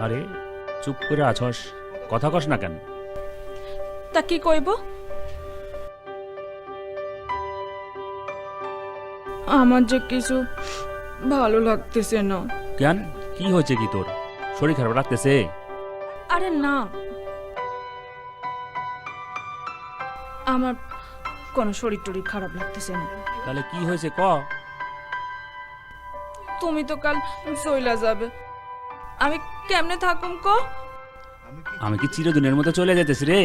আরে চুপ করে আছস, কথা কস না কেন? তা কি কইব? আমার যে কিছু ভালো লাগতেছে না। কেন, কি হয়েছে কি তোর? শরীর খারাপ লাগতেছে? আরে না, আমার কোনো শরীর টরীর খারাপ লাগতেছে না। তাহলে কি হয়েছে ক? তুমি তো কাল চইলা যাবে, আমি কেমনে থাকুম ক? আমি কি চিরদিনের মতো চলে যেতেছি রে?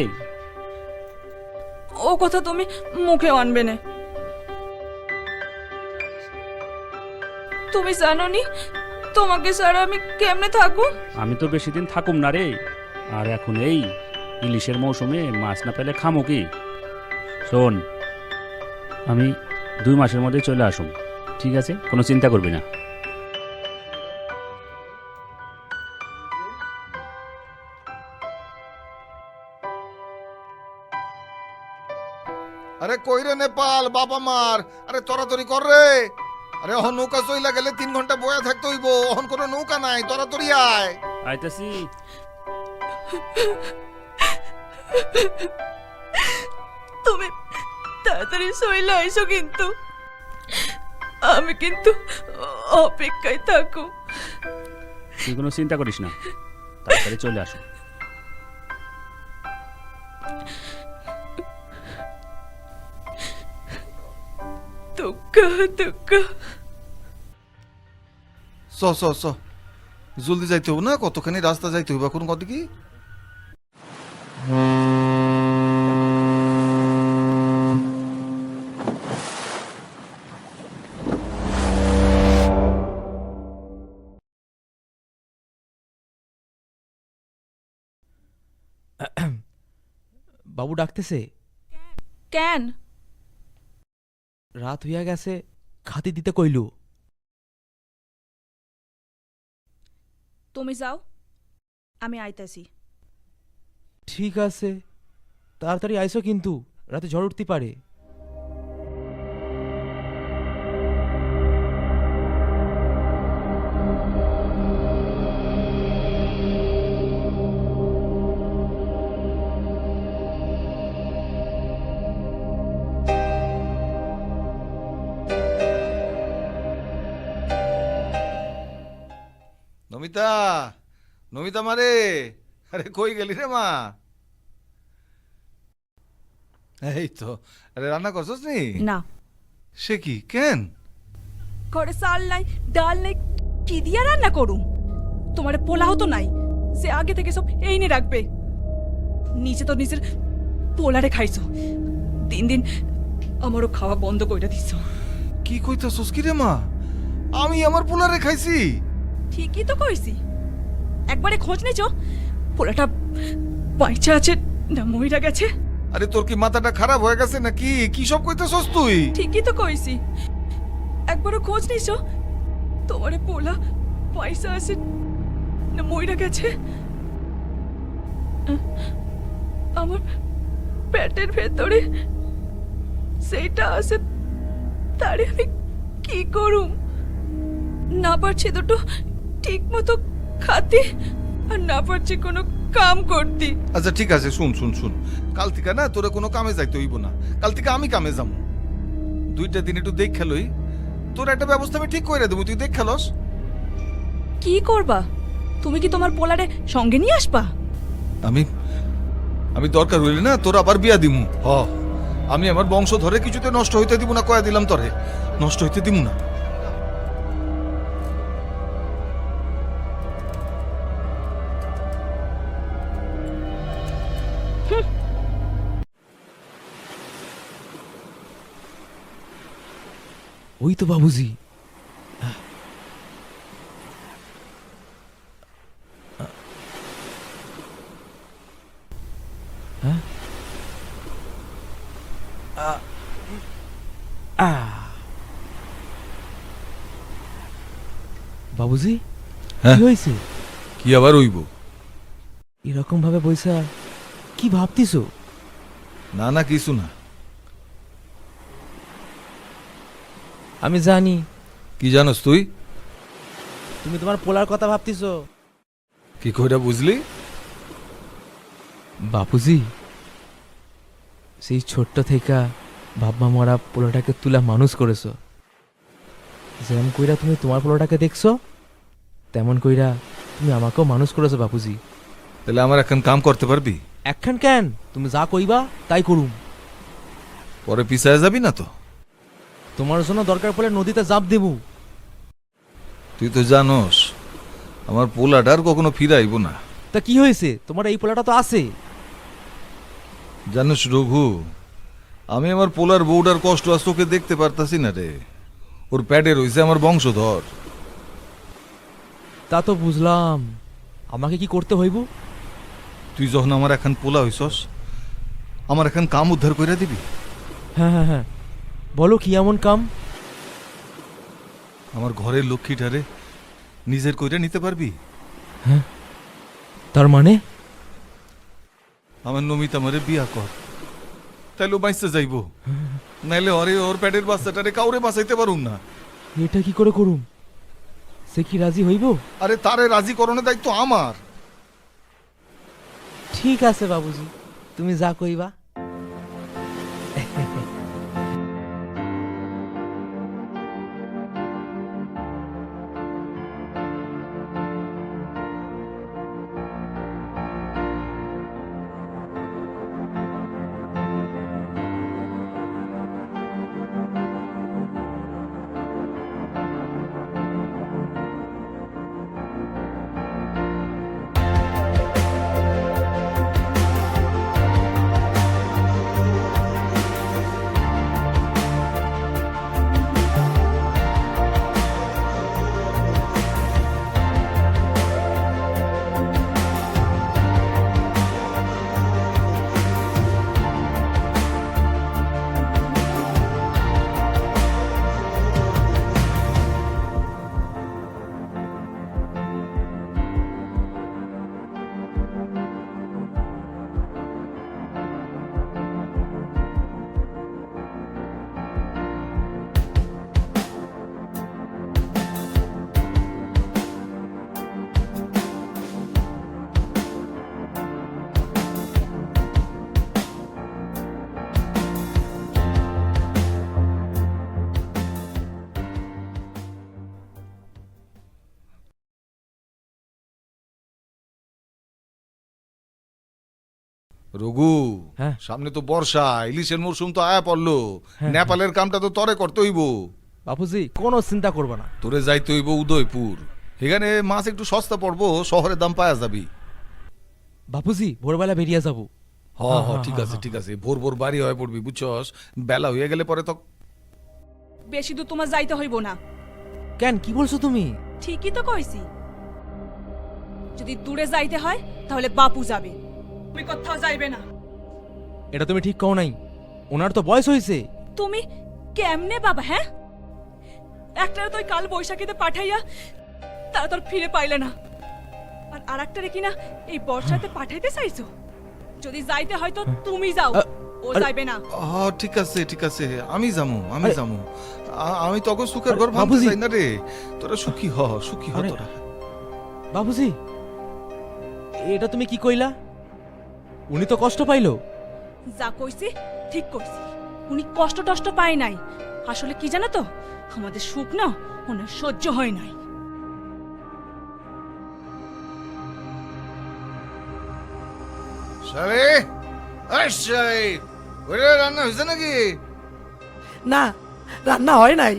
ও কথা তুমি মুখে আনবে না। তুমি জানো নি তোমাকে ছাড়া আমি কেমনে থাকুম? আমি তো বেশি দিন থাকুম না রে। আর এখন এই ইলিশের মৌসুমে মাছ না পেলে খামো কি? শোন, আমি 2 মাসের মধ্যে চলে আসুম, ঠিক আছে? কোনো চিন্তা করবি না। আরে কই রে নেপাল বাপ আমার, আরে তরাতরি কর রে। আরে অহন নৌকা চইলা গেলে 3 ঘন্টা বয়া থাকতে হইব, অহন কোনো নৌকা নাই, তরাতরি আয়। আইতাছি। তুমি তাড়াতাড়ি চইলা আইসো, কিন্তু আমি কিন্তু অপেক্ষায় থাকুম। তুই কোনো চিন্তা করিস না, তাড়াতাড়ি চলে আসো। দুঃখ দুঃখ। চ চ চ, জলদি যাইতে হইব না, কতখানি রাস্তা যাইতে হইব এখন কত কি। বাবু ডাকতেছে। কেন? রাত হইয়া গেছে, খাতি দিতে কইলু। তুমি যাও, আমি আইতাছি। ঠিক আছে, তাড়াতাড়ি আইসো, কিন্তু রাতে ঝড় উঠতে পারে। নমিতা, নমিতা মারে, আরে কই গেলি রে মা? এই তো, আরে রান্না করছস নি? না, সে কি কেন? ঘরে চাল নাই, ডাল নাই, কি দিয়া রান্না করুম? তোমার পোলাও তো নাই সে আগে থেকে সব এইনে রাখবে। নিচে তো নিজের পোলারে খাইছো, দিন দিন আমারও খাওয়া বন্ধ কইরা দিছো। কি কইতাছস কি রে মা? আমি আমার পোলারে খাইছি। ঠিকই তো কইছি, একবারে খোঁজ নিছো পোলাটা বাইচা আছে না মইরা গেছে? আরে তোর কি মাথাটা খারাপ হয়ে গেছে নাকি? কি সব কইতাছস তুই? ঠিকই তো কইছি, একবারও খোঁজ নিছো তোমার পোলা পয়সা আছে না মইরা গেছে? আমার পেটের ভেতরে সেইটা আছে, তারে আমি কি করুম? না পারছি দুটো ঠিক মতো খাতে, আর না পারছি কোনো কাম করতে। আচ্ছা ঠিক আছে, শুন শুন শুন, কাল থেকে না তোরে কোনো কামে যাইতে হইব না, কাল থেকে আমি কামে যাবো। 2টা দিন একটু দেখ খেলই, তোর একটা ব্যবস্থা আমি ঠিক করে দেবো, তুই দেখ খেলস। কি করবা? তুমি কি তোমার পোলারে সঙ্গে নিয়ে আসবা? আমি আমি দরকার হইলে না তোর আবার বিয়া দিমু। আমি আমার বংশ ধরে কিছুতে নষ্ট হইতে দিব না, কয়া দিলাম তরে, নষ্ট হইতে দিব না। ওই তো বাবুজি। হ্যাঁ, বাবুজি, হ্যাঁ? কি হয়েছে? কি আবার হইব? এরকম ভাবে বইসা কি ভাবতিছো? না না, কিছু না। আমি জানি কি জানোস তুই? তুমি তোমার পোলার কথা ভাবতিছো। কি কইরা বুঝলি? বাপুজি, সেই ছোট্ট থেকে বাবা মরা পোলাটাকে তুলা মানুষ করেছো। যেমন কইরা তুমি তোমার পোলাটাকে দেখছো, তেমন কইরা তুমি আমাকেও মানুষ করেছো বাপুজি। তাহলে আমার এখন কাম করতে পারবি? একখান কেন, তুমি যা কইবা তাই করুম। পরে পিছায় যাবি না তো? তোমার জন্য দরকার পড়লে নদীতে জাপ দেবো। তুই তো জানোস আমার পোলাটার কখনো ফিরাইব না। তা কি হয়েছে, তোমার এই পোলাটা তো আছে। জানিস রঘু, আমি আমার পোলার বউটার কষ্ট আজ তোকে দেখতে পারতাছি না রে। ওর প্যাডে রয়েছে আমার বংশধর। তা তো বুঝলাম, আমাকে কি করতে হইব? তুই যখন আমার এখন পোলা হইছস, আমার এখন কাম উদ্ধার করে দিবি। হ্যাঁ হ্যাঁ হ্যাঁ, বলো কি এমন কাম? আমার ঘরের লক্ষ্মীটারে নিজের কইরা নিতে পারবি? তার মানে? আমার নমিতা আমারে বিয়া কর, তাইলে বাইসে যাইব। নাইলে ওর প্যাডের বাচ্চাটারে কাউরে বাঁচাইতে পারুম না। এটা কি করে করুম? সে কি রাজি হইব? আরে তারে রাজি করানোর দায়িত্ব আমার। ঠিক আছে বাবুজি, তুমি যা কইবা। রঘু, হ্যাঁ। সামনে তো বর্ষা, ইলিশের মরশুম তো আয়া পড়লো। হ্যাঁ। নেপালের কামটা তো তরে করতে হইব। বাপুজি, কোনো চিন্তা করবা না। তোরে যাইতে হইব উদয়পুর। এখানে মাছ একটু সস্তা পড়বো, শহরের দাম পাওয়া যাবি। বাপুজি, ভোরবেলা বেরিয়ে যাব। হ হ ঠিক আছে ঠিক আছে, ভোর ভোর বাড়ি হয়ে পড়বি বুঝছস। বেলা হয়ে গেলে পরে তো বেশি দূর তোমার যাইতে হইব না। কেন, কি বলছো তুমি? ঠিকই তো কইছি, যদি দূরে যাইতে হয় তাহলে বাপু যাবে, তুমি কোথাও যাইবে না। এটা তুমি ঠিক কও নাই, ওনার তো বয়স হয়েছে। তুমি কেমনে বাবা? হ্যাঁ, একটারে তো ওই কাল বৈশাখীতে পাঠাইয়া তারা তোর ফিরে পাইলে না, আর আরেকটারে কিনা এই বর্ষাতে পাঠাইতে চাইছো। যদি যাইতে হয় তো তুমি যাও, ও আরে- যাইবে না। ঠিক আছে ঠিক আছে, আমি যামু আমি আরে- যামু। আমি তখন সুখের ঘর আরে, ভাবতে বাবুজি। চাই না রে। তোরা সুখী হ সুখী হ আরে- তোরা। বাবুজি, এটা তুমি কি কইলা? উনি তো কষ্ট পাইলো। যা কইছি ঠিক কইছি, উনি কষ্ট টষ্ট পায় নাই। আসলে কি জানো তো, আমাদের সুখ না ওনার সহ্য হয় নাই। শালি, এই শালি, ওরে রান্না হয়েছে নাকি? না, রান্না হয় নাই।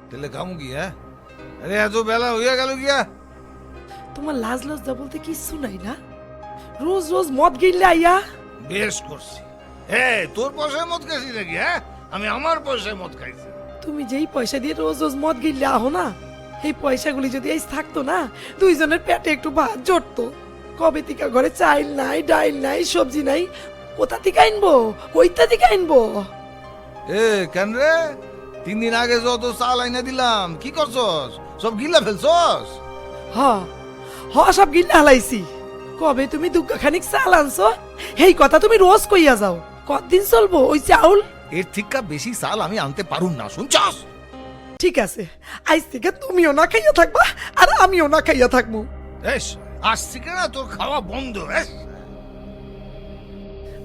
তাহলে খামু কি? হ্যাঁ, আরে এত বেলা হইয়া গেল গিয়া। তোমার লাজ লজ্জা বলতে কিচ্ছু নাই না? রোজ রোজ মদ গিললে আইয়া। বেশ করছি। তোর পয়সায় মদ খাইছি নাকি? হ্যাঁ, আমি আমার পয়সায় মদ খাইছি। তুমি যেই পয়সা দিয়ে রোজ রোজ মদ গিললে আহো না, এই পয়সাগুলি যদি এই থাকতো না, দুইজনের পেটে একটু ভাত জড়তো। কবে থেকে ঘরে চাইল নাই, ডাইল নাই, সবজি নাই, কোথা থেকে আনবো? কইতা থেকে আনবো? কেন রে, 3 দিন আগে যত চাল আইনা দিলাম, কি করছস? সব গিলা ফেলছস? হ হ, সব গিল্লা হালাইছি। কবে তুমি দুগ্গা খানিক চাল আনছো, এই কথা তুমি রোজ কইয়া যাও। কতদিন চলবো ওই চাউল? এর থেকে বেশি চাল আমি আনতে পারুম না, শুনছস? ঠিক আছে, আজ থেকে তুমিও না খাইয়া থাকবা আর আমিও না খাইয়া থাকবো। আজ থেকে না তোর খাওয়া বন্ধ।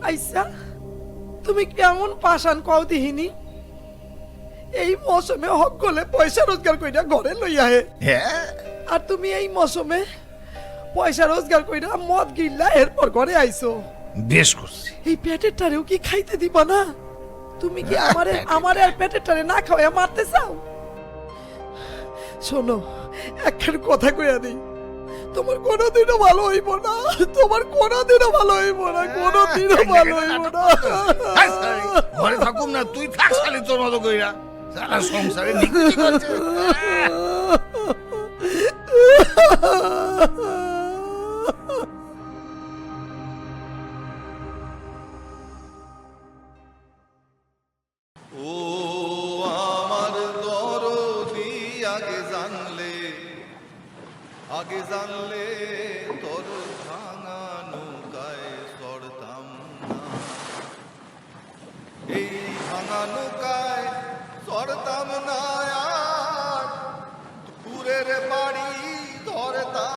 আইসা তুমি কেমন পাশান কও দিহিনি? এই মৌসুমে হক গলে পয়সা রোজগার কইরা ঘরে লইয়া হে, হ্যাঁ আর তুমি এই মৌসুমে পয়সা রোজগার কইরা মদ গিল্লা এরপর ঘরে আইছো। বেশ করছি। এই পেটের টারেও কি খাইতে দিবা না? তুমি কি আমারে আর পেটের টারে না খাওয়া মারতে চাও? শোনো, একখান কথা কইয়া দিই, তোমার কোনোদিনও ভালো হইব না, তোমার কোনোদিনও ভালো হইব না, কোনোদিনও ভালো হইব না। ঘরে থাকুম না, তুই থাক শালি তোর মতো কইরা। সারা সংসারে নিকুচি করছে। ও আমার দরদি আগে জানলে তোর ভাঙা নৌকায় চড়তাম না, এই ভাঙা নৌকায় চড়তাম না।